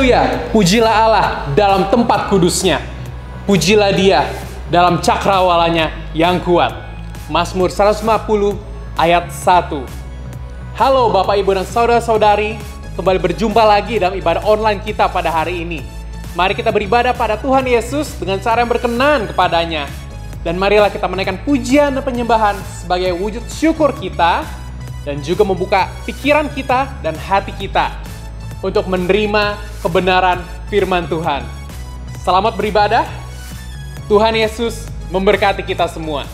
Haleluya, pujilah Allah dalam tempat kudusnya. Pujilah Dia dalam cakrawalanya yang kuat. Mazmur 150 ayat 1. Halo Bapak, Ibu, dan saudara-saudari, kembali berjumpa lagi dalam ibadah online kita pada hari ini. Mari kita beribadah pada Tuhan Yesus dengan cara yang berkenan kepadanya. Dan marilah kita menaikkan pujian dan penyembahan sebagai wujud syukur kita dan juga membuka pikiran kita dan hati kita untuk menerima kebenaran firman Tuhan. Selamat beribadah. Tuhan Yesus memberkati kita semua.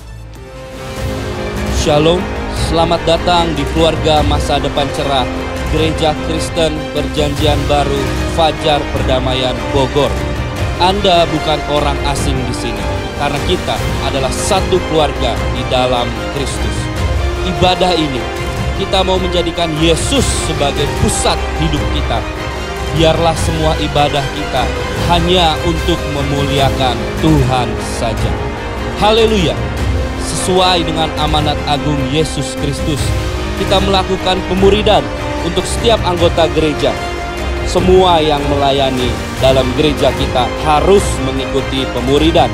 Shalom, selamat datang di keluarga masa depan cerah Gereja Kristen Perjanjian Baru Fajar Perdamaian Bogor. Anda bukan orang asing di sini, karena kita adalah satu keluarga di dalam Kristus. Ibadah ini, kita mau menjadikan Yesus sebagai pusat hidup kita. Biarlah semua ibadah kita hanya untuk memuliakan Tuhan saja. Haleluya. Sesuai dengan amanat agung Yesus Kristus, kita melakukan pemuridan untuk setiap anggota gereja. Semua yang melayani dalam gereja kita harus mengikuti pemuridan.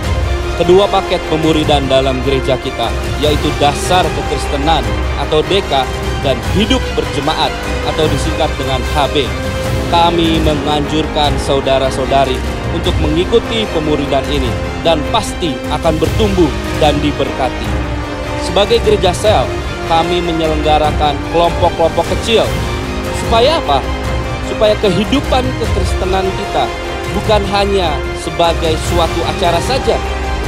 Kedua paket pemuridan dalam gereja kita, yaitu dasar kekristenan atau DK dan hidup berjemaat atau disingkat dengan HB. Kami menganjurkan saudara-saudari untuk mengikuti pemuridan ini dan pasti akan bertumbuh dan diberkati. Sebagai gereja sel, kami menyelenggarakan kelompok-kelompok kecil. Supaya apa? Supaya kehidupan kekristenan kita bukan hanya sebagai suatu acara saja,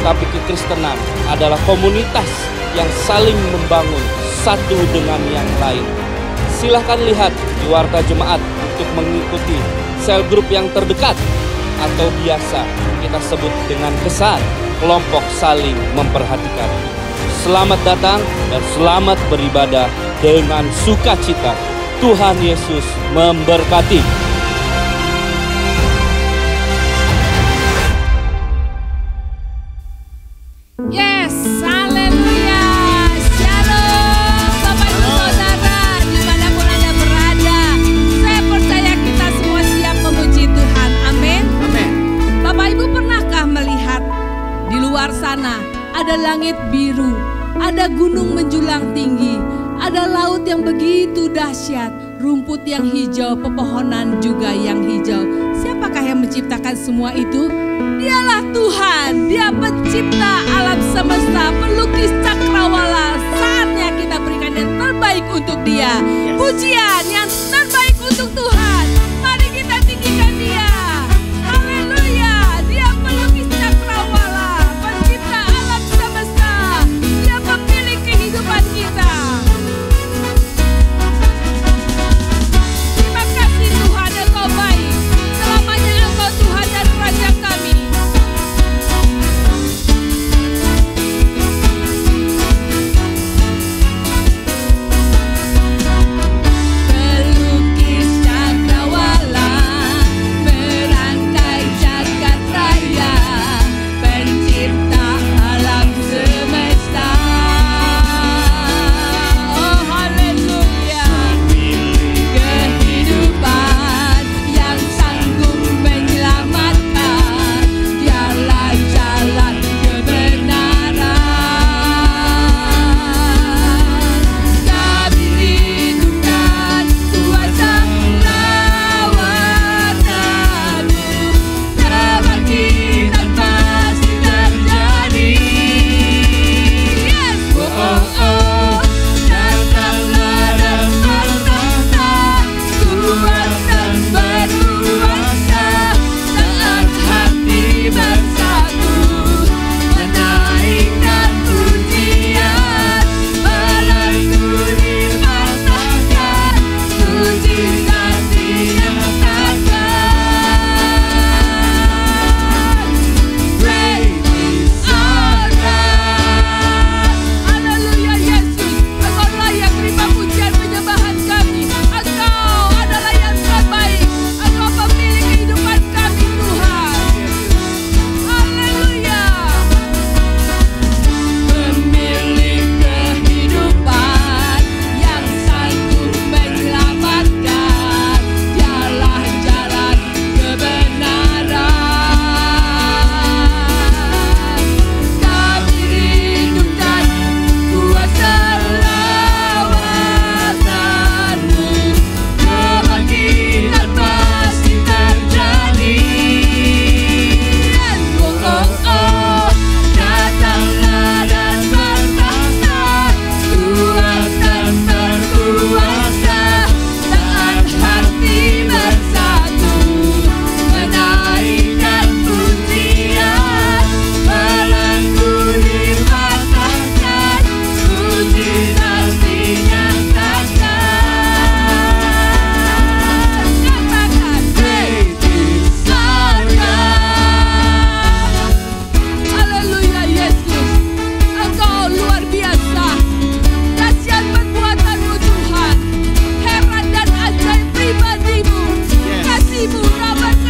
tapi kekristenan adalah komunitas yang saling membangun satu dengan yang lain. Silahkan lihat di Warta Jemaat untuk mengikuti sel grup yang terdekat, atau biasa kita sebut dengan kesan kelompok saling memperhatikan. Selamat datang dan selamat beribadah dengan sukacita. Tuhan Yesus memberkati. Yes, haleluya. Shalom Bapak Ibu Saudara, dimanapun Anda berada. Saya percaya kita semua siap memuji Tuhan. Amin. Amin. Bapak Ibu pernahkah melihat di luar sana ada langit biru, ada gunung menjulang tinggi, ada laut yang begitu dahsyat, rumput yang hijau, pepohonan juga yang hijau. Siapakah yang menciptakan semua itu? Dialah Tuhan, Dia pencipta alam semesta, pelukis cakrawala. Saatnya kita berikan yang terbaik untuk Dia. Pujian yang terbaik untuk Tuhan. Mari kita tinggikan Dia. Haleluya. Dia pelukis cakrawala, pencipta alam semesta. Dia pemilik kehidupan kita. Terima kasih Tuhan, Engkau baik. Selamanya Engkau Tuhan dan Raja kami. Pelukis cakrawala.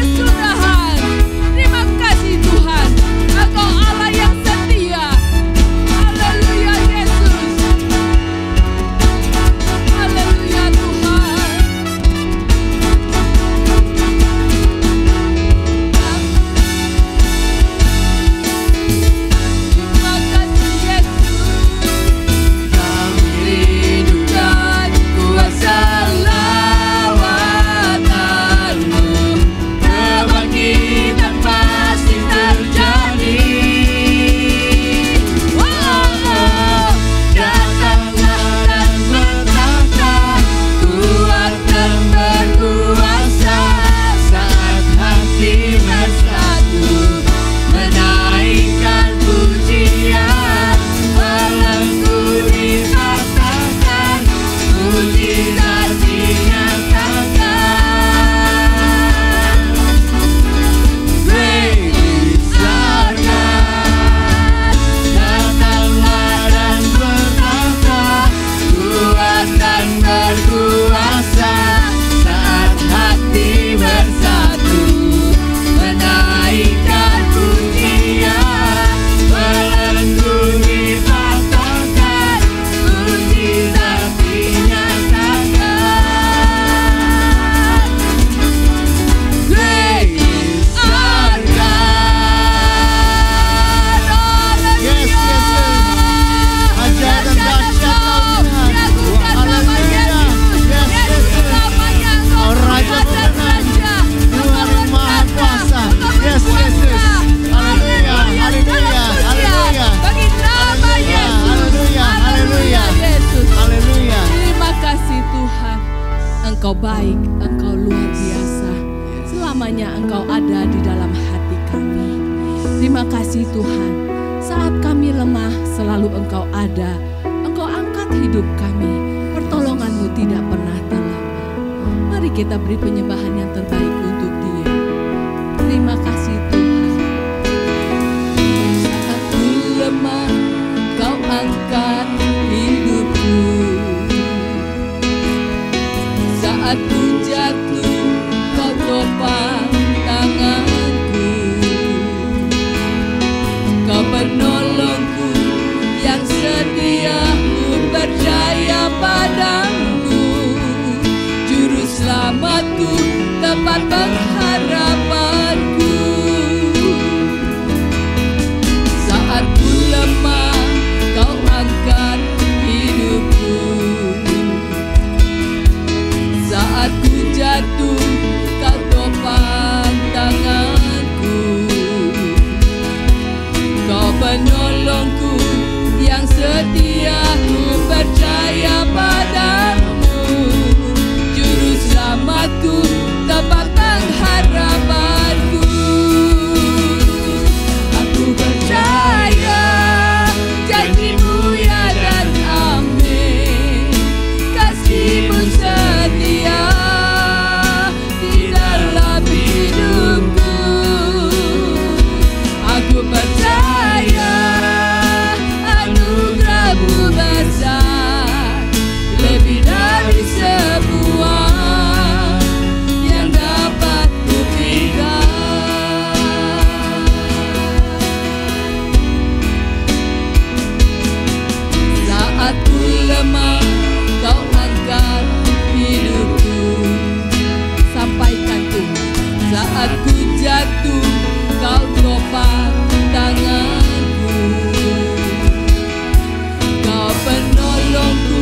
kesurahan. Terima kasih Tuhan, Engkau Allah yang setia. Haleluya Yesus. Haleluya Tuhan. Terima kasih Yesus. Kami rindukan kuasa lawatan-Mu. Kebangkitan pasti terjadi. Datanglah dan bertahta, kuat dan berkuasa. Saat hati bersatu, menaikkan pujian. Belenggu dikatakan, mujizat dinyatakan. Great is our God. Datanglah dan bertahta, kuat dan berkuasa. Saat hati bersatu, menaikkan pujian. Belenggu dipatahkan, mujizat dinyatakan. Great is our God. Yes, yes, yes. Ajaib dan dahsyat Kau Tuhan. Haleluya. Yes, yes, yes. Kau Raja berkenan, Tuhan yang Maha Kuasa. Yes, yes, yes. Haleluya, haleluya, haleluya. Bagi nama Yesus. Haleluya, haleluya. Yesus. Haleluya. Terima kasih Tuhan. Engkau baik, Engkau luar biasa. Selamanya Engkau ada di dalam hati kami. Terima kasih Tuhan. Saat kami lemah, selalu Engkau ada. Engkau angkat hidup kami. Pertolongan-Mu tidak pernah terlambat. Mari kita beri penyembahan yang terbaik untuk Dia. Terima kasih Tuhan. Saat ku lemah, Kau angkat hidupku. Saat ku jatuh, Kau topang tanganku. Kau penolongku yang setia, ku percaya padamu. Juru selamatku, tempat pengharapanku. Saat ku lemah, Kau angkat hidupku. Saat ku jatuh, Kau topang tanganku. Kau penolongku yang setia, ku percaya padamu. Juru selamatku, tempat pengharapanku. Aku percaya janji-Mu ya dan amin. Kasih-Mu setia di dalam hidupku. Aku percaya anugerah-Mu besar, lebih dari semua yang dapat kupikirkan. Saat ku lemah, Kau angkat hidupku. Sampaikan Tuhan. Saat ku jatuh, Kau topang tanganku. Kau penolongku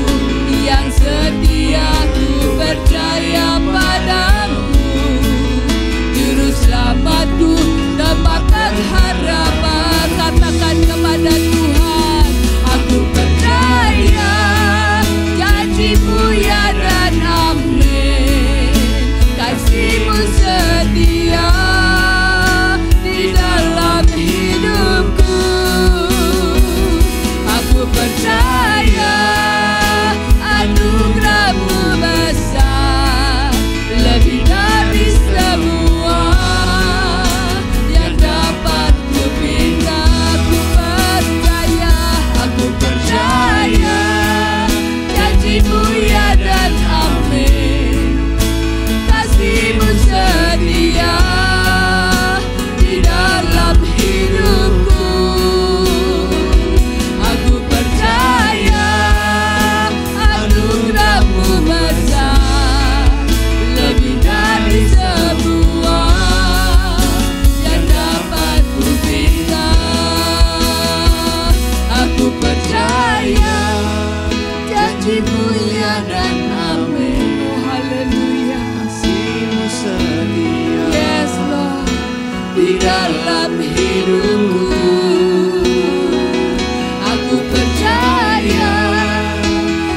yang setia, ku percaya padamu. Juru selamatku, tempat pengharapan. Katakan kepada Tuhan, aku percaya janji-Mu ya dan amin. Kasih-Mu setia di dalam hidupku. di dalam hidupku. Aku percaya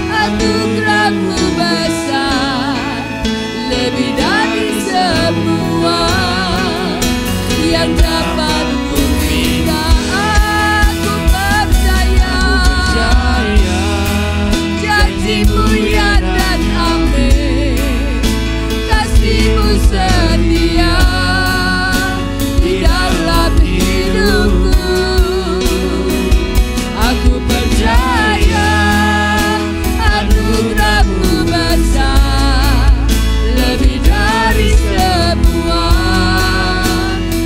anugerah-Mu besar, lebih dari semua yang dapat ku minta. Aku percaya janji-Mu ya dan amin, kasih-Mu setia di dalam hidupku. Aku percaya anugerah-Mu besar, lebih dari semua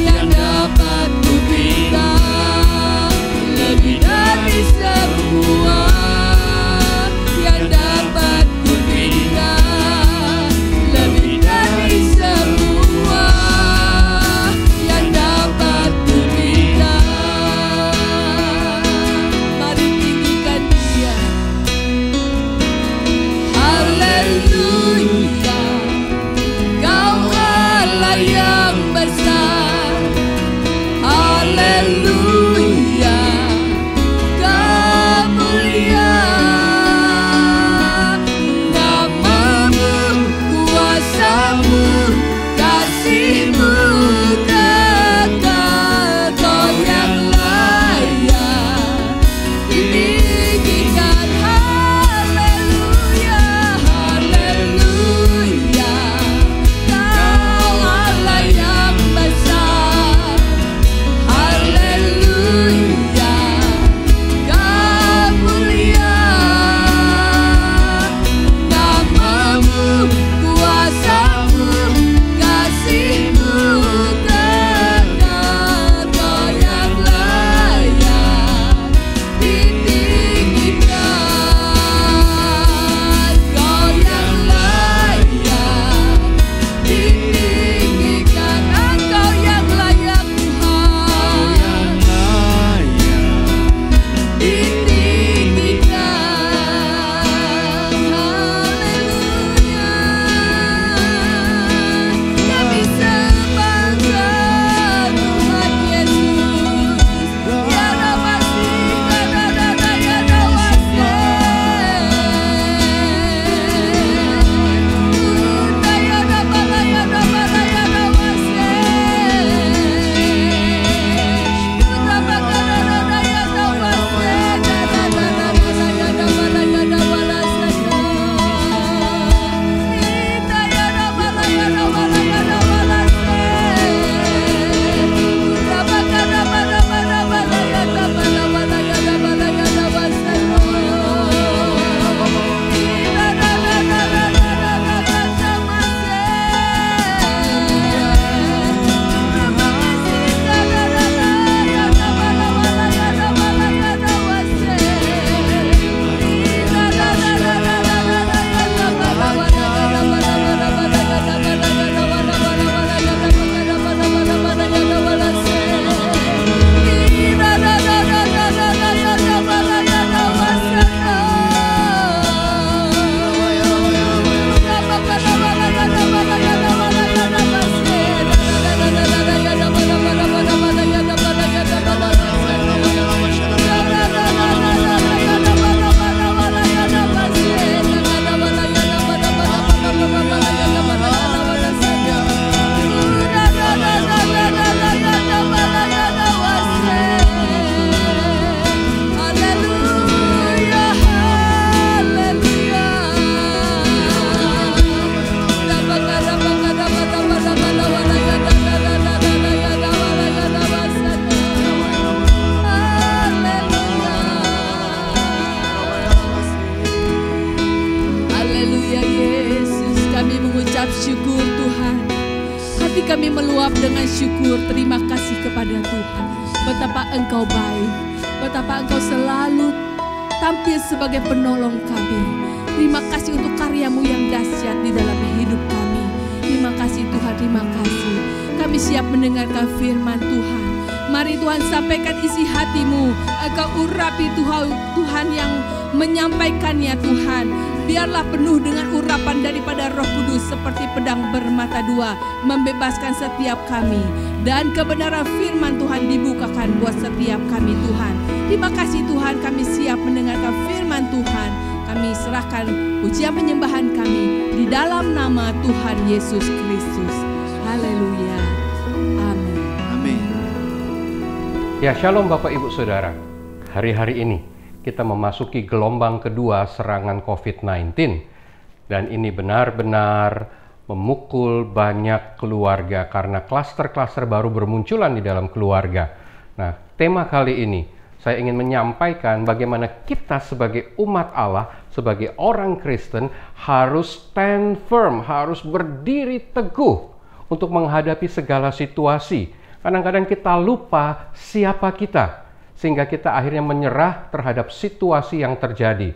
yang dapat ku minta, lebih dari semua yang dapat ku minta, lebih dari semua yang dapat ku minta. Mari tinggikan Dia. Haleluya, Kau Allah yang besar. Haleluya, Kau mulia. Nama-Mu, kuasa-Mu, kasih-Mu kekal. Kau yang layak ditinggikan. Haleluya, haleluya, Kau Allah yang besar. Haleluya, Kau mulia. Nama-Mu, kuasa-Mu, kasih-Mu kekal. Kau yang layak ditinggikan. Kau yang layak ditinggikan. Engkau yang layak Tuhan ditinggikan. Haleluya, kami sembah Tuhan Yesus. Ya Rabbi, kadada ya dawase. Unda ya dabala ya dabala ya dawase. Unda bakadada ya dawase. Dadada ya dabala ya dabala saka. Unda ya dabala ya dabala ya dabala se. Unda bakadada dabala ya dabala ya dabala ya dawase. Haleluya Yesus, kami mengucap syukur Tuhan. Hati kami meluap dengan syukur, terima kasih kepada Tuhan. Betapa Engkau baik, betapa Engkau selalu tampil sebagai penolong kami. Terima kasih untuk karya-Mu yang dahsyat di dalam hidup kami. Terima kasih Tuhan, terima kasih. Kami siap mendengarkan firman Tuhan. Mari Tuhan sampaikan isi hati-Mu. Engkau urapi Tuhan yang menyampaikannya Tuhan. Biarlah penuh dengan urapan daripada Roh Kudus seperti pedang bermata dua, membebaskan setiap kami. Dan kebenaran firman Tuhan dibukakan buat setiap kami Tuhan. Terima kasih Tuhan, kami siap mendengarkan firman Tuhan. Kami serahkan pujian penyembahan kami di dalam nama Tuhan Yesus Kristus. Haleluya. Amin. Amin. Ya, shalom Bapak Ibu Saudara. Hari-hari ini kita memasuki gelombang kedua serangan COVID-19. Dan ini benar-benar memukul banyak keluarga karena klaster-klaster baru bermunculan di dalam keluarga. Nah, tema kali ini saya ingin menyampaikan bagaimana kita sebagai umat Allah, sebagai orang Kristen harus stand firm, harus berdiri teguh untuk menghadapi segala situasi. Kadang-kadang kita lupa siapa kita, sehingga kita akhirnya menyerah terhadap situasi yang terjadi.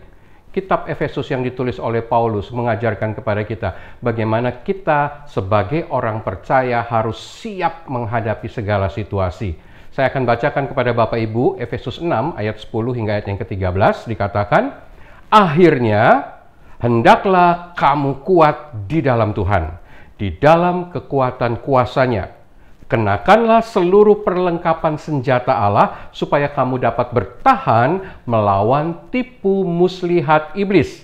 Kitab Efesus yang ditulis oleh Paulus mengajarkan kepada kita bagaimana kita sebagai orang percaya harus siap menghadapi segala situasi. Saya akan bacakan kepada Bapak Ibu Efesus 6 ayat 10 hingga ayat yang ke-13, dikatakan, akhirnya hendaklah kamu kuat di dalam Tuhan, di dalam kekuatan kuasa-Nya. Kenakanlah seluruh perlengkapan senjata Allah supaya kamu dapat bertahan melawan tipu muslihat iblis.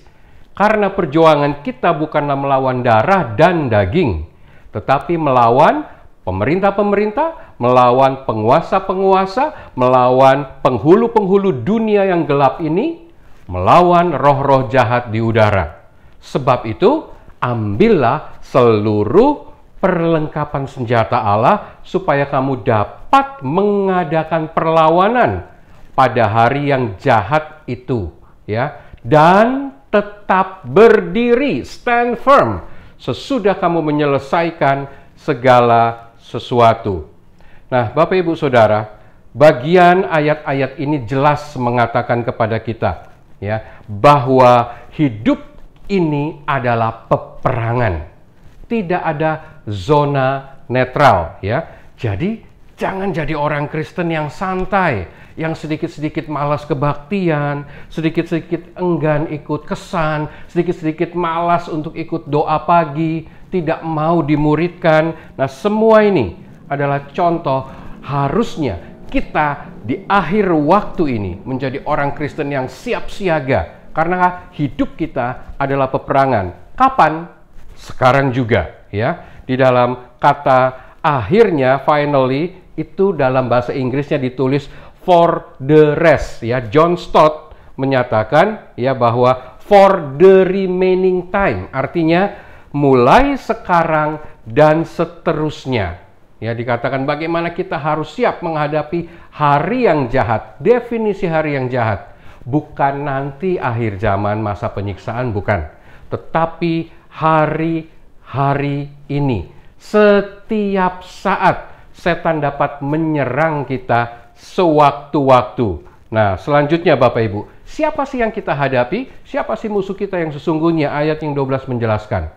Karena perjuangan kita bukanlah melawan darah dan daging, tetapi melawan pemerintah-pemerintah, melawan penguasa-penguasa, melawan penghulu-penghulu dunia yang gelap ini, melawan roh-roh jahat di udara. Sebab itu, ambillah seluruh perlengkapan senjata Allah supaya kamu dapat mengadakan perlawanan pada hari yang jahat itu, ya, dan tetap berdiri, stand firm sesudah kamu menyelesaikan segala sesuatu. Nah, Bapak Ibu Saudara, bagian ayat-ayat ini jelas mengatakan kepada kita, ya, bahwa hidup ini adalah peperangan. Tidak ada zona netral, ya. Jadi jangan jadi orang Kristen yang santai, yang sedikit-sedikit malas kebaktian, sedikit-sedikit enggan ikut kesan, sedikit-sedikit malas untuk ikut doa pagi, tidak mau dimuridkan. Nah, semua ini adalah contoh harusnya kita di akhir waktu ini menjadi orang Kristen yang siap siaga, karena hidup kita adalah peperangan. Kapan? Sekarang juga, ya. Di dalam kata akhirnya, finally, itu dalam bahasa Inggrisnya ditulis for the rest, ya. John Stott menyatakan, ya, bahwa for the remaining time, artinya mulai sekarang dan seterusnya. Ya, dikatakan bagaimana kita harus siap menghadapi hari yang jahat. Definisi hari yang jahat bukan nanti akhir zaman masa penyiksaan, bukan, tetapi hari-hari ini. Setiap saat setan dapat menyerang kita sewaktu-waktu. Nah, selanjutnya Bapak Ibu, siapa sih yang kita hadapi? Siapa sih musuh kita yang sesungguhnya? Ayat yang 12 menjelaskan,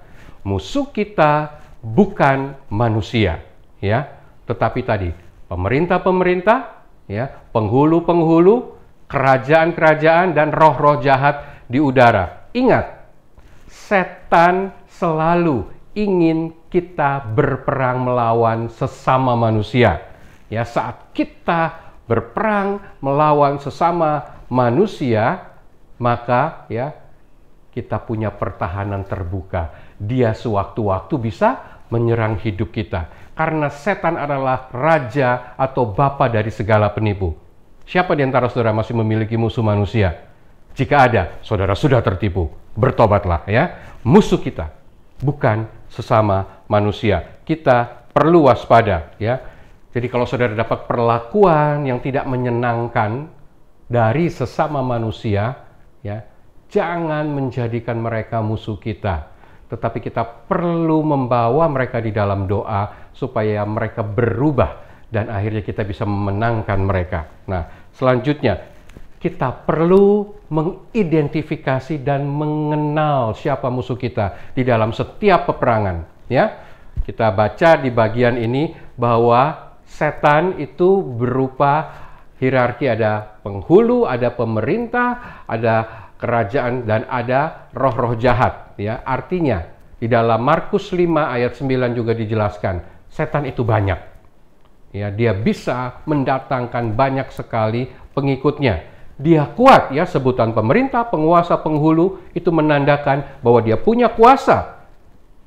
musuh kita bukan manusia, ya, tetapi tadi pemerintah-pemerintah, ya, penghulu-penghulu, kerajaan-kerajaan, dan roh-roh jahat di udara. Ingat, setan selalu ingin kita berperang melawan sesama manusia. Ya, saat kita berperang melawan sesama manusia, maka, ya, kita punya pertahanan terbuka. Dia sewaktu-waktu bisa menyerang hidup kita. Karena setan adalah raja atau bapa dari segala penipu. Siapa di antara saudara masih memiliki musuh manusia? Jika ada, saudara sudah tertipu. Bertobatlah, ya. Musuh kita bukan sesama manusia. Kita perlu waspada, ya. Jadi kalau saudara dapat perlakuan yang tidak menyenangkan dari sesama manusia, ya, jangan menjadikan mereka musuh kita. Tetapi kita perlu membawa mereka di dalam doa supaya mereka berubah dan akhirnya kita bisa memenangkan mereka. Nah, selanjutnya kita perlu mengidentifikasi dan mengenal siapa musuh kita di dalam setiap peperangan, ya. Kita baca di bagian ini bahwa setan itu berupa hierarki, ada penghulu, ada pemerintah, ada kerajaan dan ada roh-roh jahat, ya. Artinya di dalam Markus 5 ayat 9 juga dijelaskan, setan itu banyak. Ya, dia bisa mendatangkan banyak sekali pengikutnya. Dia kuat, ya, sebutan pemerintah, penguasa, penghulu itu menandakan bahwa dia punya kuasa.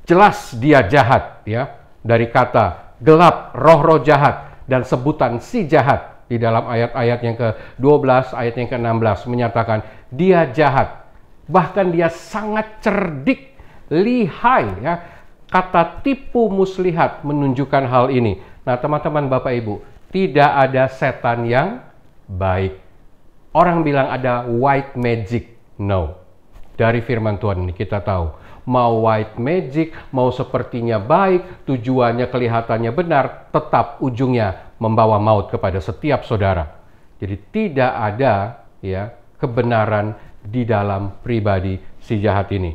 Jelas dia jahat, ya. Dari kata gelap, roh-roh jahat dan sebutan si jahat. Di dalam ayat-ayat yang ke-12, ayat yang ke-16 menyatakan dia jahat. Bahkan dia sangat cerdik, lihai, ya. Kata tipu muslihat menunjukkan hal ini. Nah, teman-teman, Bapak Ibu, tidak ada setan yang baik. Orang bilang ada white magic. No. Dari firman Tuhan ini kita tahu, mau white magic, mau sepertinya baik, tujuannya kelihatannya benar, tetap ujungnya membawa maut kepada setiap saudara. Jadi tidak ada, ya, kebenaran di dalam pribadi si jahat ini.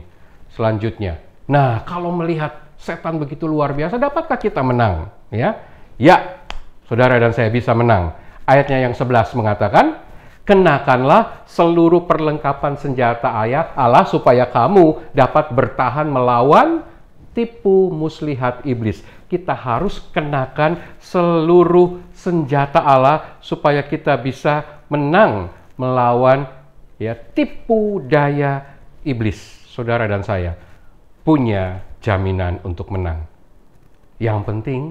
Selanjutnya, nah, kalau melihat setan begitu luar biasa, dapatkah kita menang? Ya, ya, saudara dan saya bisa menang. Ayatnya yang 11 mengatakan, kenakanlah seluruh perlengkapan senjata ayat Allah supaya kamu dapat bertahan melawan tipu muslihat iblis. Kita harus kenakan seluruh senjata Allah supaya kita bisa menang melawan, ya, tipu daya iblis. Saudara dan saya punya jaminan untuk menang. Yang penting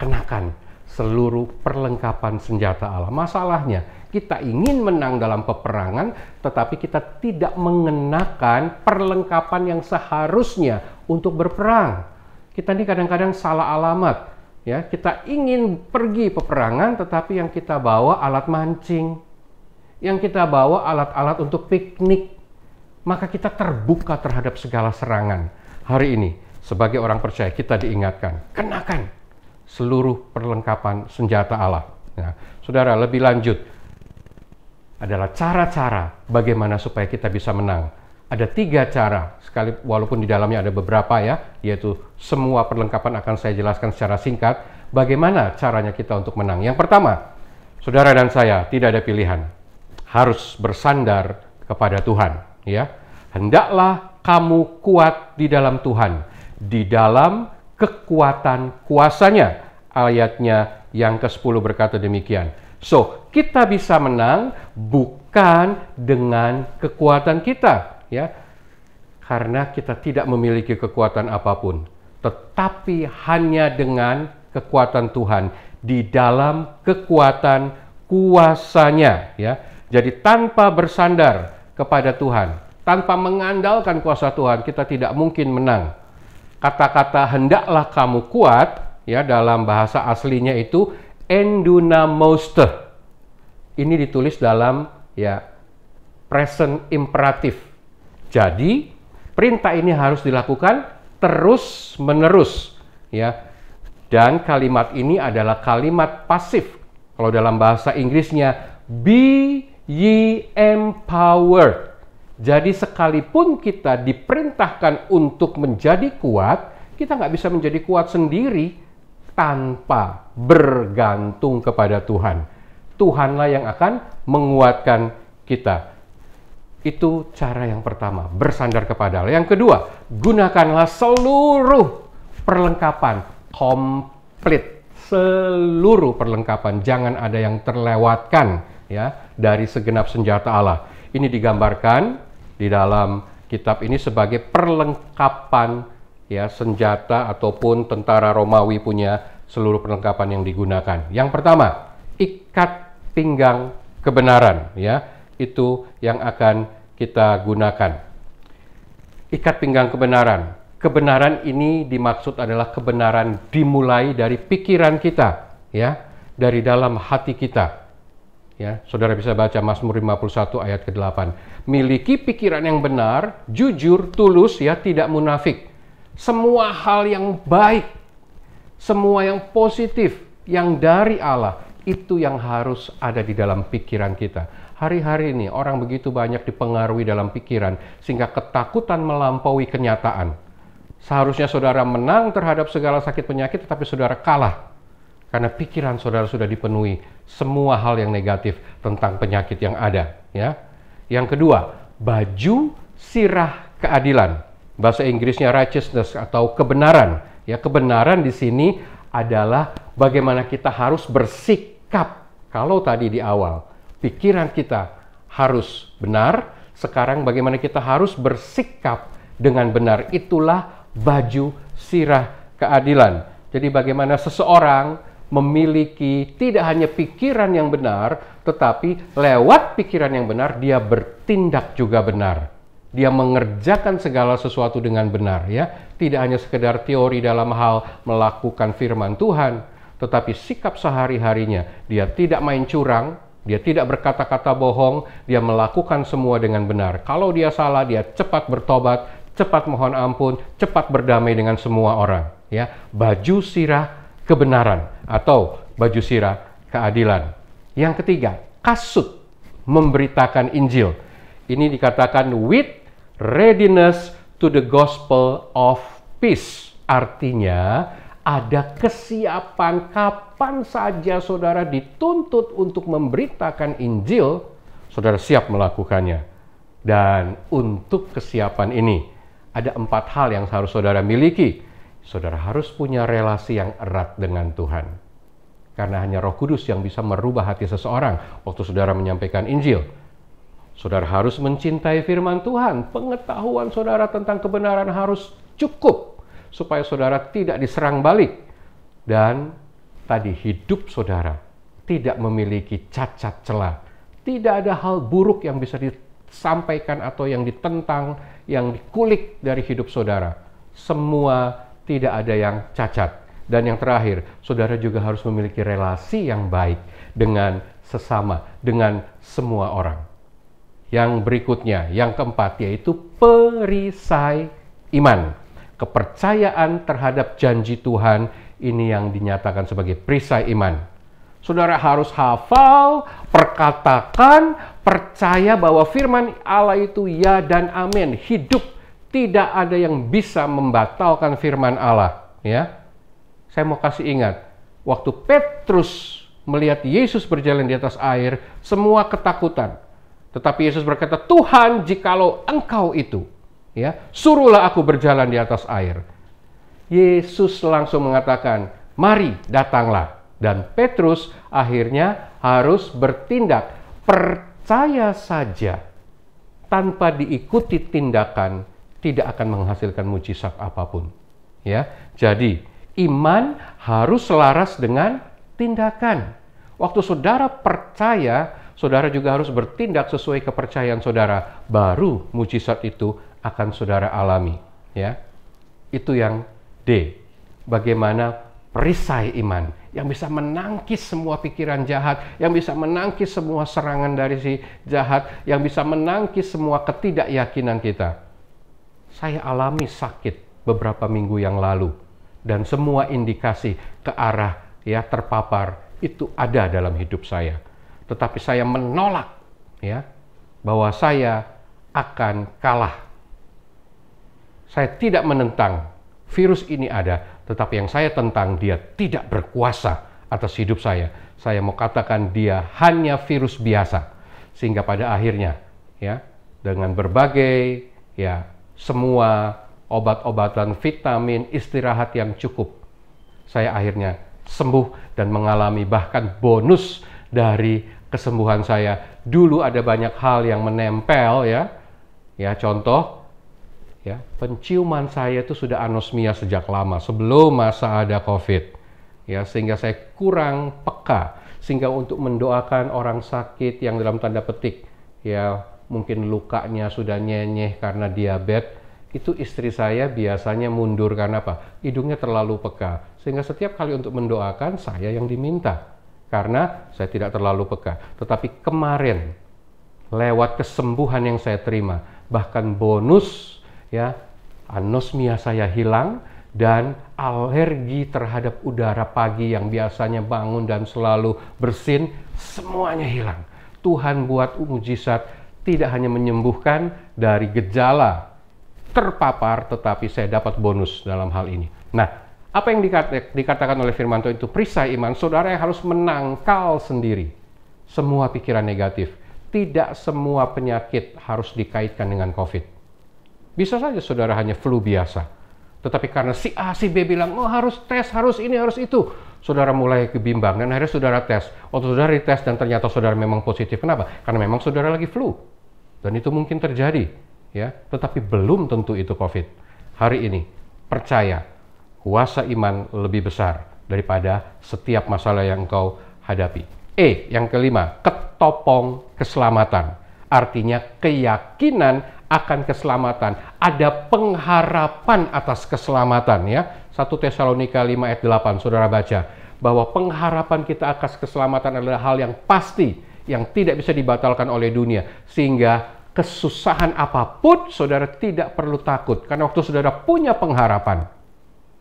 kenakan seluruh perlengkapan senjata Allah. Masalahnya kita ingin menang dalam peperangan, tetapi kita tidak mengenakan perlengkapan yang seharusnya untuk berperang. Kita ini kadang-kadang salah alamat, ya. Kita ingin pergi peperangan, tetapi yang kita bawa alat mancing, yang kita bawa alat-alat untuk piknik, maka kita terbuka terhadap segala serangan. Hari ini, sebagai orang percaya, kita diingatkan, kenakan seluruh perlengkapan senjata Allah. Nah, saudara, lebih lanjut adalah cara-cara bagaimana supaya kita bisa menang. Ada 3 cara, sekali walaupun di dalamnya ada beberapa, ya, yaitu semua perlengkapan akan saya jelaskan secara singkat. Bagaimana caranya kita untuk menang? Yang pertama, saudara dan saya tidak ada pilihan, harus bersandar kepada Tuhan, ya. Hendaklah kamu kuat di dalam Tuhan, di dalam kekuatan kuasanya. Ayatnya yang ke-10 berkata demikian. So, kita bisa menang bukan dengan kekuatan kita, ya. Karena kita tidak memiliki kekuatan apapun, tetapi hanya dengan kekuatan Tuhan di dalam kekuatan kuasanya, ya. Jadi tanpa bersandar kepada Tuhan, tanpa mengandalkan kuasa Tuhan, kita tidak mungkin menang. Kata-kata hendaklah kamu kuat, ya, dalam bahasa aslinya itu endunamoste. Ini ditulis dalam, ya, present imperatif. Jadi perintah ini harus dilakukan terus-menerus, ya. Dan kalimat ini adalah kalimat pasif. Kalau dalam bahasa Inggrisnya be ye empowered. Jadi sekalipun kita diperintahkan untuk menjadi kuat, kita nggak bisa menjadi kuat sendiri tanpa bergantung kepada Tuhan. Tuhanlah yang akan menguatkan kita. Itu cara yang pertama, bersandar kepada Allah. Yang kedua, gunakanlah seluruh perlengkapan, komplit, seluruh perlengkapan. Jangan ada yang terlewatkan, ya, dari segenap senjata Allah. Ini digambarkan di dalam kitab ini sebagai perlengkapan, ya, senjata ataupun tentara Romawi punya seluruh perlengkapan yang digunakan. Yang pertama, ikat pinggang kebenaran, ya. Itu yang akan kita gunakan. Ikat pinggang kebenaran. Kebenaran ini dimaksud adalah kebenaran dimulai dari pikiran kita, ya, dari dalam hati kita. Ya, saudara bisa baca Mazmur 51 ayat ke-8. Miliki pikiran yang benar, jujur, tulus, ya, tidak munafik. Semua hal yang baik, semua yang positif, yang dari Allah, itu yang harus ada di dalam pikiran kita. Hari-hari ini orang begitu banyak dipengaruhi dalam pikiran sehingga ketakutan melampaui kenyataan. Seharusnya saudara menang terhadap segala sakit penyakit, tetapi saudara kalah karena pikiran saudara sudah dipenuhi semua hal yang negatif tentang penyakit yang ada, ya. Yang kedua, baju sirah keadilan. Bahasa Inggrisnya righteousness atau kebenaran. Ya, kebenaran di sini adalah bagaimana kita harus bersikap. Kalau tadi di awal pikiran kita harus benar, sekarang bagaimana kita harus bersikap dengan benar. Itulah baju sirah keadilan. Jadi bagaimana seseorang memiliki tidak hanya pikiran yang benar, tetapi lewat pikiran yang benar dia bertindak juga benar. Dia mengerjakan segala sesuatu dengan benar, ya. Tidak hanya sekedar teori dalam hal melakukan firman Tuhan, tetapi sikap sehari-harinya. Dia tidak main curang, dia tidak berkata-kata bohong, dia melakukan semua dengan benar. Kalau dia salah, dia cepat bertobat, cepat mohon ampun, cepat berdamai dengan semua orang, ya. Baju sirah kebenaran atau baju sirah keadilan. Yang ketiga, kasut memberitakan Injil. Ini dikatakan with readiness to the gospel of peace. Artinya ada kesiapan kapan saja saudara dituntut untuk memberitakan Injil, saudara siap melakukannya. Dan untuk kesiapan ini ada 4 hal yang harus saudara miliki. Saudara harus punya relasi yang erat dengan Tuhan. Karena hanya Roh Kudus yang bisa merubah hati seseorang waktu saudara menyampaikan Injil. Saudara harus mencintai firman Tuhan. Pengetahuan saudara tentang kebenaran harus cukup supaya saudara tidak diserang balik. Dan tadi hidup saudara tidak memiliki cacat celah. Tidak ada hal buruk yang bisa disampaikan atau yang ditentang, yang dikulik dari hidup saudara. Semua tidak ada yang cacat. Dan yang terakhir, saudara juga harus memiliki relasi yang baik dengan sesama, dengan semua orang. Yang berikutnya, yang keempat, yaitu perisai iman. Kepercayaan terhadap janji Tuhan, ini yang dinyatakan sebagai perisai iman. Saudara harus hafal, perkatakan, percaya bahwa firman Allah itu ya dan amin. Hidup, tidak ada yang bisa membatalkan firman Allah. Ya, saya mau kasih ingat, waktu Petrus melihat Yesus berjalan di atas air, semua ketakutan. Tetapi Yesus berkata, Tuhan, jikalau engkau itu, ya, suruhlah aku berjalan di atas air. Yesus langsung mengatakan, mari datanglah. Dan Petrus akhirnya harus bertindak. Percaya saja, tanpa diikuti tindakan, tidak akan menghasilkan mujizat apapun. Ya, jadi iman harus selaras dengan tindakan. Waktu saudara percaya, saudara juga harus bertindak sesuai kepercayaan saudara. Baru mujizat itu akan saudara alami. Ya, itu yang D. Bagaimana perisai iman yang bisa menangkis semua pikiran jahat, yang bisa menangkis semua serangan dari si jahat, yang bisa menangkis semua ketidakyakinan kita. Saya alami sakit beberapa minggu yang lalu, dan semua indikasi ke arah ya terpapar itu ada dalam hidup saya. Tetapi saya menolak ya bahwa saya akan kalah. Saya tidak menentang virus ini ada, tetapi yang saya tentang dia tidak berkuasa atas hidup saya. Saya mau katakan dia hanya virus biasa. Sehingga pada akhirnya ya dengan berbagai ya semua obat-obatan, vitamin, istirahat yang cukup, saya akhirnya sembuh dan mengalami bahkan bonus dari kesembuhan saya. Dulu ada banyak hal yang menempel ya contoh ya, penciuman saya itu sudah anosmia sejak lama, sebelum masa ada COVID. Ya, sehingga saya kurang peka. Sehingga untuk mendoakan orang sakit yang dalam tanda petik, ya mungkin lukanya sudah nyenyeh karena diabetes, itu istri saya biasanya mundur karena apa? Hidungnya terlalu peka. Sehingga setiap kali untuk mendoakan, saya yang diminta. Karena saya tidak terlalu peka. Tetapi kemarin, lewat kesembuhan yang saya terima, bahkan bonus, ya, anosmia saya hilang dan alergi terhadap udara pagi yang biasanya bangun dan selalu bersin, semuanya hilang. Tuhan buat mujizat, tidak hanya menyembuhkan dari gejala terpapar, tetapi saya dapat bonus dalam hal ini. Nah, apa yang dikatakan oleh firman Tuhan itu perisai iman. Saudara yang harus menangkal sendiri semua pikiran negatif. tidak semua penyakit harus dikaitkan dengan COVID. Bisa saja saudara hanya flu biasa. Tetapi karena si A, si B bilang, oh harus tes, harus ini, harus itu. Saudara mulai kebimbang dan akhirnya saudara tes. Waktu saudara dites dan ternyata saudara memang positif. Kenapa? Karena memang saudara lagi flu. Dan itu mungkin terjadi. Ya, tetapi belum tentu itu COVID. Hari ini, percaya, kuasa iman lebih besar daripada setiap masalah yang engkau hadapi. Yang kelima, ketopong keselamatan. Artinya keyakinan akan keselamatan. Ada pengharapan atas keselamatan ya. 1 Tesalonika 5 ayat 8, saudara baca. Bahwa pengharapan kita atas keselamatan adalah hal yang pasti. Yang tidak bisa dibatalkan oleh dunia. Sehingga kesusahan apapun, saudara tidak perlu takut. Karena waktu saudara punya pengharapan,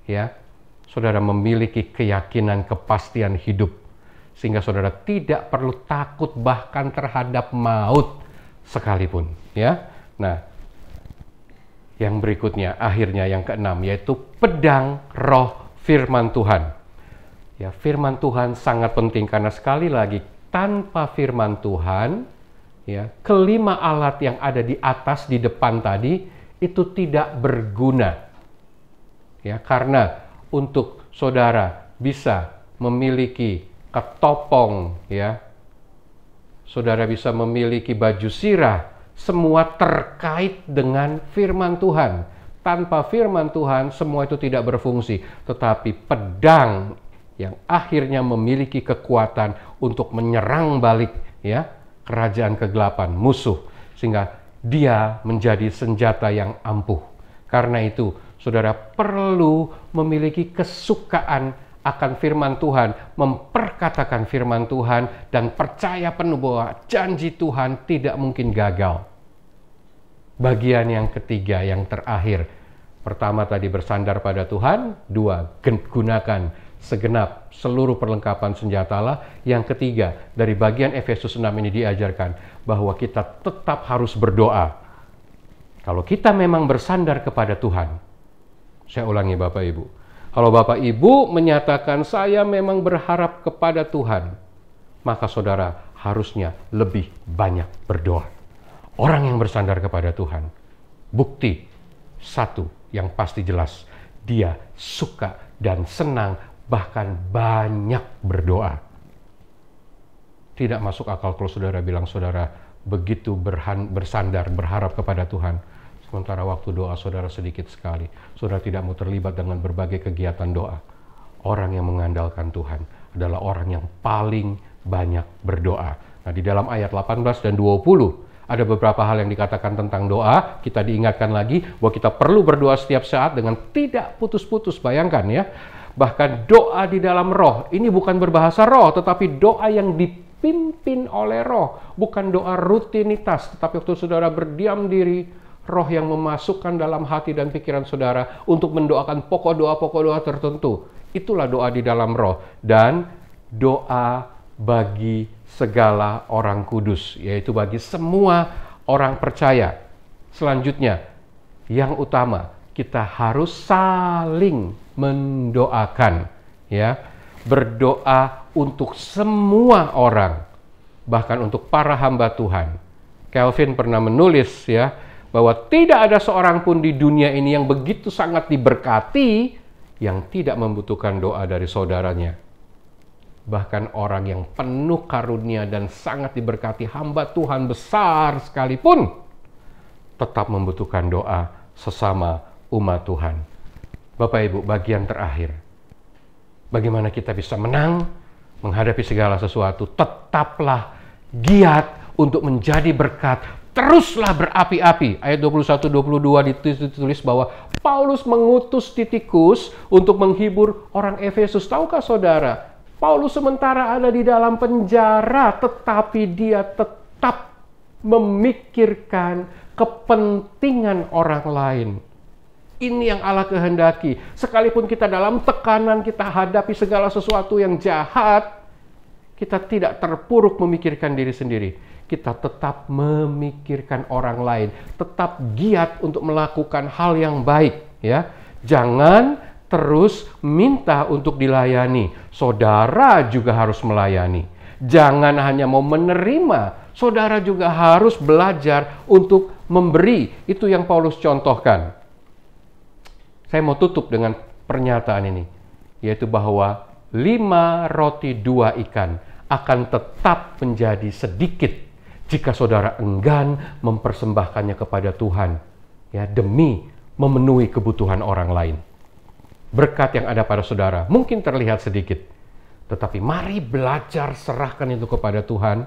ya, saudara memiliki keyakinan kepastian hidup. Sehingga saudara tidak perlu takut bahkan terhadap maut sekalipun. Ya. Nah, yang berikutnya, akhirnya yang keenam, yaitu pedang roh firman Tuhan. Ya, firman Tuhan sangat penting karena sekali lagi, tanpa firman Tuhan, ya, kelima alat yang ada di atas, di depan tadi, itu tidak berguna. Ya, karena untuk saudara bisa memiliki ketopong, ya, saudara bisa memiliki baju sirah, semua terkait dengan firman Tuhan. Tanpa firman Tuhan, semua itu tidak berfungsi. Tetapi pedang yang akhirnya memiliki kekuatan untuk menyerang balik, ya, kerajaan kegelapan, musuh. Sehingga dia menjadi senjata yang ampuh. Karena itu, saudara perlu memiliki kesukaan akan firman Tuhan, memperkatakan firman Tuhan, dan percaya penuh bahwa janji Tuhan tidak mungkin gagal. Bagian yang ketiga, yang terakhir. Pertama tadi bersandar pada Tuhan. 2, gunakan segenap seluruh perlengkapan senjata Allah. Yang ketiga, dari bagian Efesus 6 ini diajarkan bahwa kita tetap harus berdoa. Kalau kita memang bersandar kepada Tuhan, saya ulangi Bapak Ibu, kalau Bapak Ibu menyatakan saya memang berharap kepada Tuhan, maka saudara harusnya lebih banyak berdoa. Orang yang bersandar kepada Tuhan, bukti satu yang pasti jelas, dia suka dan senang bahkan banyak berdoa. Tidak masuk akal kalau saudara bilang saudara begitu bersandar, berharap kepada Tuhan, sementara waktu doa saudara sedikit sekali. Saudara tidak mau terlibat dengan berbagai kegiatan doa. Orang yang mengandalkan Tuhan adalah orang yang paling banyak berdoa. Nah, di dalam ayat 18 dan 20, ada beberapa hal yang dikatakan tentang doa. Kita diingatkan lagi bahwa kita perlu berdoa setiap saat dengan tidak putus-putus. Bayangkan ya, bahkan doa di dalam roh. Ini bukan berbahasa roh, tetapi doa yang dipimpin oleh roh. Bukan doa rutinitas, tetapi waktu saudara berdiam diri, roh yang memasukkan dalam hati dan pikiran saudara untuk mendoakan pokok doa tertentu. Itulah doa di dalam roh. Dan doa bagi segala orang kudus, yaitu bagi semua orang percaya. Selanjutnya, yang utama, kita harus saling mendoakan, ya. Berdoa untuk semua orang, bahkan untuk para hamba Tuhan. Calvin pernah menulis ya, bahwa tidak ada seorang pun di dunia ini yang begitu sangat diberkati yang tidak membutuhkan doa dari saudaranya. Bahkan orang yang penuh karunia dan sangat diberkati, hamba Tuhan besar sekalipun, tetap membutuhkan doa sesama umat Tuhan. Bapak Ibu, bagian terakhir. Bagaimana kita bisa menang menghadapi segala sesuatu? Tetaplah giat untuk menjadi berkat. Teruslah berapi-api. Ayat 21-22 ditulis bahwa Paulus mengutus Titikus untuk menghibur orang Efesus. Tahukah saudara? Paulus sementara ada di dalam penjara, tetapi dia tetap memikirkan kepentingan orang lain. Ini yang Allah kehendaki. Sekalipun kita dalam tekanan, kita hadapi segala sesuatu yang jahat, kita tidak terpuruk memikirkan diri sendiri. Kita tetap memikirkan orang lain. Tetap giat untuk melakukan hal yang baik. Ya, jangan terus minta untuk dilayani. Saudara juga harus melayani. Jangan hanya mau menerima, saudara juga harus belajar untuk memberi. Itu yang Paulus contohkan. Saya mau tutup dengan pernyataan ini, yaitu bahwa 5 roti 2 ikan akan tetap menjadi sedikit jika saudara enggan mempersembahkannya kepada Tuhan, ya, demi memenuhi kebutuhan orang lain. Berkat yang ada pada saudara mungkin terlihat sedikit, tetapi mari belajar serahkan itu kepada Tuhan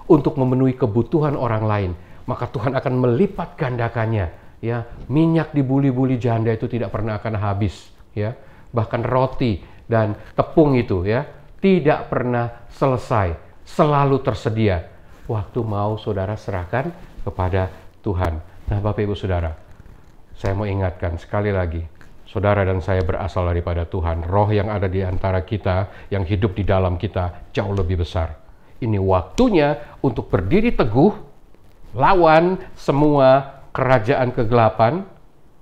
untuk memenuhi kebutuhan orang lain. Maka Tuhan akan melipat gandakannya. Ya, minyak di buli-buli janda itu tidak pernah akan habis. Ya, bahkan roti dan tepung itu, ya, tidak pernah selesai, selalu tersedia. Waktu mau saudara serahkan kepada Tuhan. Nah, Bapak Ibu Saudara, saya mau ingatkan sekali lagi, saudara dan saya berasal daripada Tuhan. Roh yang ada di antara kita, yang hidup di dalam kita, jauh lebih besar. Ini waktunya untuk berdiri teguh, lawan semua kerajaan kegelapan,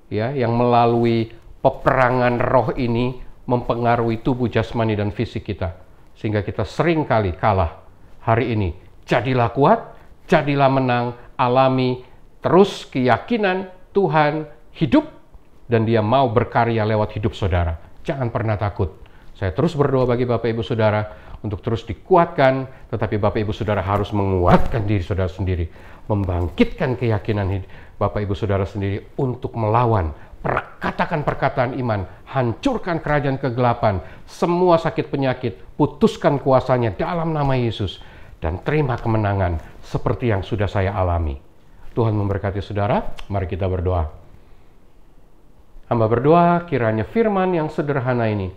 ya, yang melalui peperangan roh ini mempengaruhi tubuh jasmani dan fisik kita. Sehingga kita sering kali kalah. Hari ini, jadilah kuat, jadilah menang, alami terus keyakinan Tuhan hidup, dan Dia mau berkarya lewat hidup saudara. Jangan pernah takut. Saya terus berdoa bagi Bapak Ibu Saudara untuk terus dikuatkan, tetapi Bapak Ibu Saudara harus menguatkan diri saudara sendiri, membangkitkan keyakinan Bapak Ibu Saudara sendiri untuk melawan, katakan perkataan iman, hancurkan kerajaan kegelapan, semua sakit penyakit, putuskan kuasanya dalam nama Yesus, dan terima kemenangan seperti yang sudah saya alami. Tuhan memberkati saudara. Mari kita berdoa. Hamba berdoa kiranya firman yang sederhana ini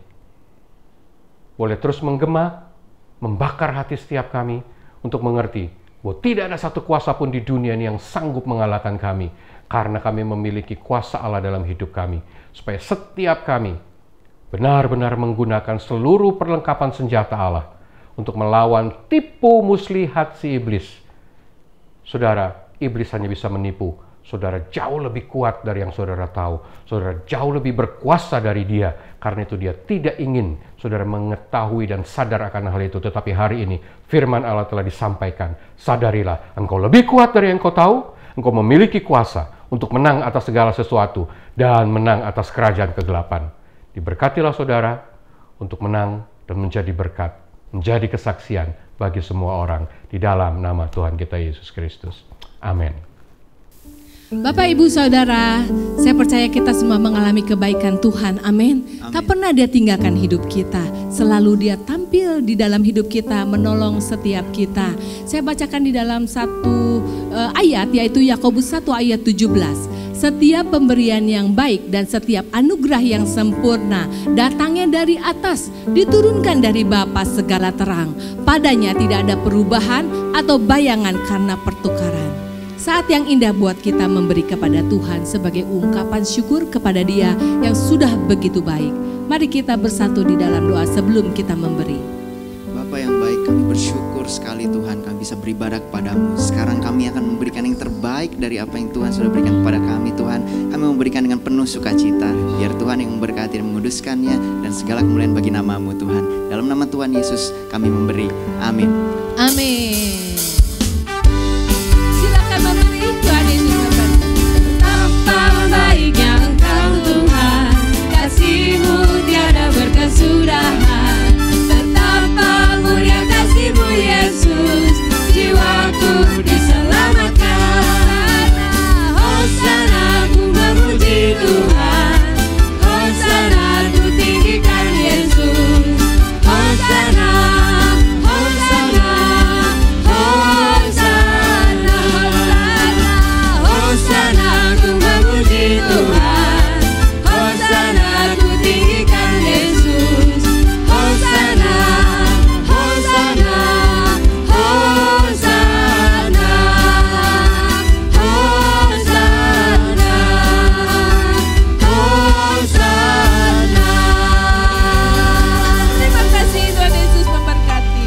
boleh terus menggema, membakar hati setiap kami untuk mengerti bahwa tidak ada satu kuasa pun di dunia ini yang sanggup mengalahkan kami, karena kami memiliki kuasa Allah dalam hidup kami, supaya setiap kami benar-benar menggunakan seluruh perlengkapan senjata Allah untuk melawan tipu muslihat si iblis. Saudara, iblis hanya bisa menipu. Saudara jauh lebih kuat dari yang saudara tahu. Saudara jauh lebih berkuasa dari dia. Karena itu dia tidak ingin saudara mengetahui dan sadar akan hal itu. Tetapi hari ini firman Allah telah disampaikan. Sadarilah, engkau lebih kuat dari yang engkau tahu. Engkau memiliki kuasa untuk menang atas segala sesuatu dan menang atas kerajaan kegelapan. Diberkatilah saudara untuk menang dan menjadi berkat, menjadi kesaksian bagi semua orang di dalam nama Tuhan kita Yesus Kristus. Amin. Bapak, Ibu, Saudara, saya percaya kita semua mengalami kebaikan Tuhan. Amin. Tak pernah Dia tinggalkan hidup kita. Selalu Dia tampil di dalam hidup kita, menolong setiap kita. Saya bacakan di dalam satu ayat, yaitu Yakobus 1 ayat 17. Setiap pemberian yang baik dan setiap anugerah yang sempurna datangnya dari atas, diturunkan dari Bapa segala terang. Padanya tidak ada perubahan atau bayangan karena pertukaran. Saat yang indah buat kita memberi kepada Tuhan sebagai ungkapan syukur kepada Dia yang sudah begitu baik. Mari kita bersatu di dalam doa sebelum kita memberi. Bapa yang baik, kami bersyukur sekali Tuhan kami bisa beribadah kepadamu. Sekarang kami akan memberikan yang terbaik dari apa yang Tuhan sudah berikan kepada kami Tuhan. Kami memberikan dengan penuh sukacita. Biar Tuhan yang memberkati dan menguduskannya, dan segala kemuliaan bagi nama-Mu Tuhan. Dalam nama Tuhan Yesus kami memberi. Amin. Amin. Silakan memberi. Tuhan Yesus memberkati. Betapa baiknya Engkau Tuhan, kasih-Mu tiada berkesudahan. Betapa mulia kasih-Mu Yesus, jiwaku diselamatkan. Hosana, ku memuji Tuhan. Hosana, ku tinggikan Yesus. Hosana, Hosana, Hosana, Hosana, ku memuji Tuhan. Hosana, ku tinggikan Yesus. Hosana, Hosana, Hosana, Hosana, Hosana. Terima kasih, Tuhan Yesus memberkati.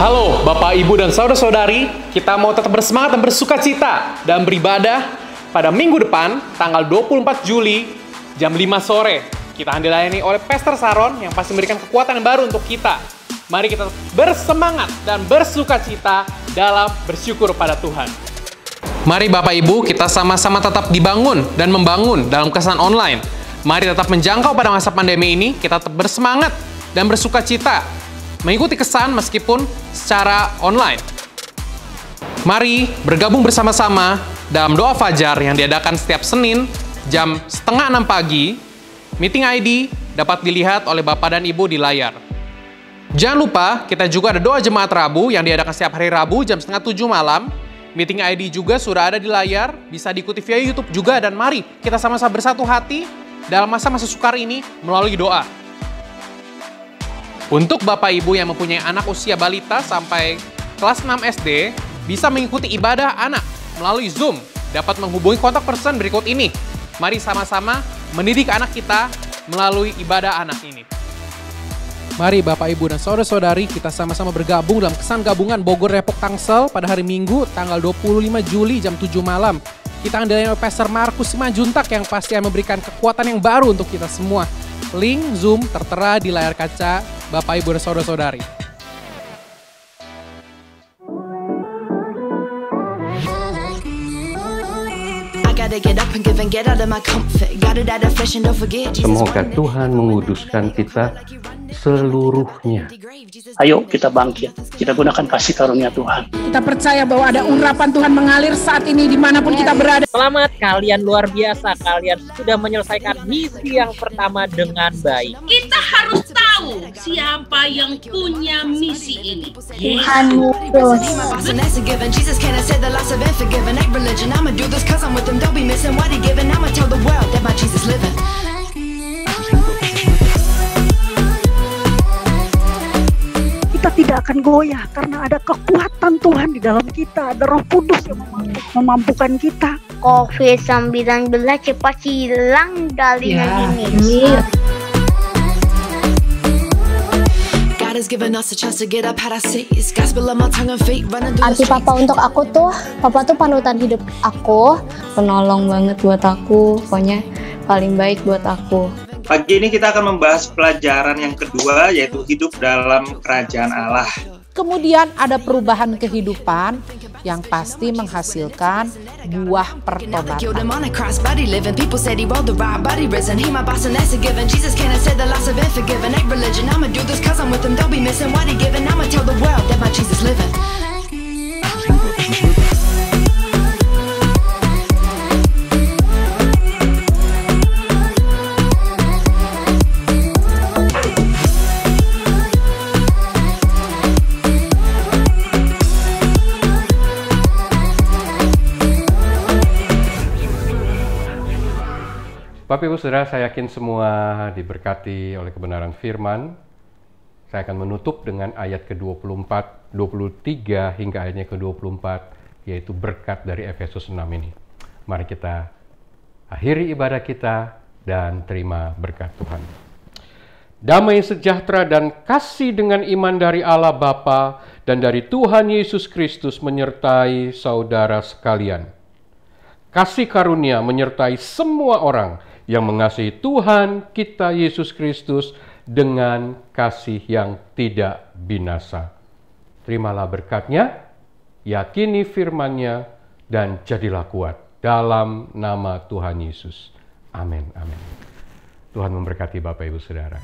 Halo Bapak, Ibu, dan Saudara-saudari, kita mau tetap bersemangat dan bersukacita dan beribadah pada minggu depan, tanggal 24 Juli, jam 5 sore. Kita akan dilayani oleh Pastor Saron yang pasti memberikan kekuatan yang baru untuk kita Mari kita bersemangat dan bersukacita dalam bersyukur pada Tuhan. Mari Bapak Ibu, kita sama-sama tetap dibangun dan membangun dalam kesan online. Mari tetap menjangkau pada masa pandemi ini, kita tetap bersemangat dan bersukacita mengikuti kesan meskipun secara online. Mari bergabung bersama-sama dalam doa fajar yang diadakan setiap Senin jam 5:30 pagi. Meeting ID dapat dilihat oleh Bapak dan Ibu di layar. Jangan lupa, kita juga ada doa jemaat Rabu yang diadakan setiap hari Rabu jam 6:30 malam. Meeting ID juga sudah ada di layar, bisa diikuti via YouTube juga. Dan mari kita sama-sama bersatu hati dalam masa-masa sukar ini melalui doa. Untuk Bapak Ibu yang mempunyai anak usia balita sampai kelas 6 SD, bisa mengikuti ibadah anak melalui Zoom. Dapat menghubungi kontak person berikut ini. Mari sama-sama mendidik anak kita melalui ibadah anak ini. Mari Bapak Ibu dan Saudara-saudari, kita sama-sama bergabung dalam kesan gabungan Bogor Depok Tangsel pada hari Minggu tanggal 25 Juli jam 7 malam. Kita akan dilayani oleh Pastor Markus Simanjuntak yang pasti akan memberikan kekuatan yang baru untuk kita semua. Link Zoom tertera di layar kaca Bapak Ibu dan Saudara-saudari. Semoga Tuhan menguduskan kita seluruhnya. Ayo kita bangkit, kita gunakan kasih karunia Tuhan. Kita percaya bahwa ada urapan Tuhan mengalir saat ini dimanapun kita berada. Selamat, kalian luar biasa. Kalian sudah menyelesaikan misi yang pertama dengan baik. Kita harus tahu siapa yang punya misi ini. Tuhan kita tidak akan goyah karena ada kekuatan Tuhan di dalam kita, ada Roh Kudus yang memampukan kita. COVID-19 cepat hilang dari negeri ini. Arti Papa untuk aku tuh, Papa tuh panutan hidup aku, penolong banget buat aku, pokoknya paling baik buat aku. Pagi ini kita akan membahas pelajaran yang kedua, yaitu hidup dalam kerajaan Allah. Kemudian ada perubahan kehidupan yang pasti menghasilkan buah pertobatan. Bapak Ibu Saudara, saya yakin semua diberkati oleh kebenaran firman. Saya akan menutup dengan ayat ke-24, 23 hingga ayatnya ke-24, yaitu berkat dari Efesus 6 ini. Mari kita akhiri ibadah kita dan terima berkat Tuhan. Damai sejahtera dan kasih dengan iman dari Allah Bapa dan dari Tuhan Yesus Kristus menyertai saudara sekalian. Kasih karunia menyertai semua orang yang mengasihi Tuhan kita Yesus Kristus dengan kasih yang tidak binasa. Terimalah berkat-Nya, yakini firman-Nya, dan jadilah kuat dalam nama Tuhan Yesus. Amin, amin. Tuhan memberkati Bapak Ibu Saudara.